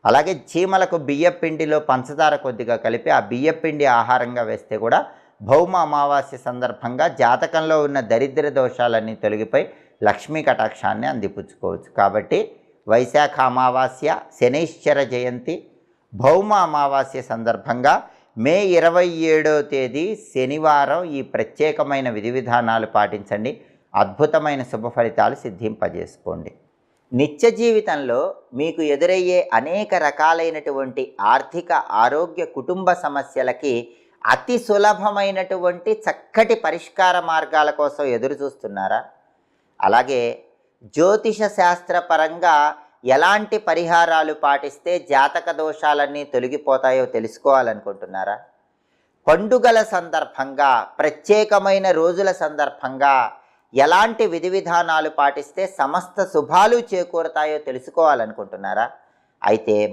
అలాగే చీమలకు బియ్యపిండిలో పంచదార కొద్దిగా కలిపి ఆ బియ్యపిండి ఆహారంగా వేస్తే కూడా భౌమ అమావాస్య సందర్భంగా జాతకంలో ఉన్న దరిద్ర దోషాలన్నీ తొలగిపోయి లక్ష్మీ కటాక్షాన్ని అందిపుచ్చుకోవచ్చు. కాబట్టి వైశాఖ అమావాస్య, శనైశ్చర జయంతి, భౌమ అమావాస్య సందర్భంగా మే 27వ తేదీ శనివారం ఈ ప్రత్యేకమైన విధి విధానాలు పాటించండి. అద్భుతమైన శుభ ఫలితాలు సిద్ధింపజేసుకోండి. నిత్య జీవితంలో మీకు ఎదురయ్యే అనేక రకాలైనటువంటి ఆర్థిక, ఆరోగ్య, కుటుంబ సమస్యలకి అతి సులభమైనటువంటి చక్కటి పరిష్కార మార్గాల కోసం ఎదురు చూస్తున్నారా? అలాగే జ్యోతిష శాస్త్రపరంగా ఎలాంటి పరిహారాలు పాటిస్తే జాతక దోషాలన్నీ తొలగిపోతాయో తెలుసుకోవాలనుకుంటున్నారా? పండుగల సందర్భంగా, ప్రత్యేకమైన రోజుల సందర్భంగా ఎలాంటి విధి విధానాలు పాటిస్తే సమస్త శుభాలు చేకూరతాయో తెలుసుకోవాలనుకుంటున్నారా? అయితే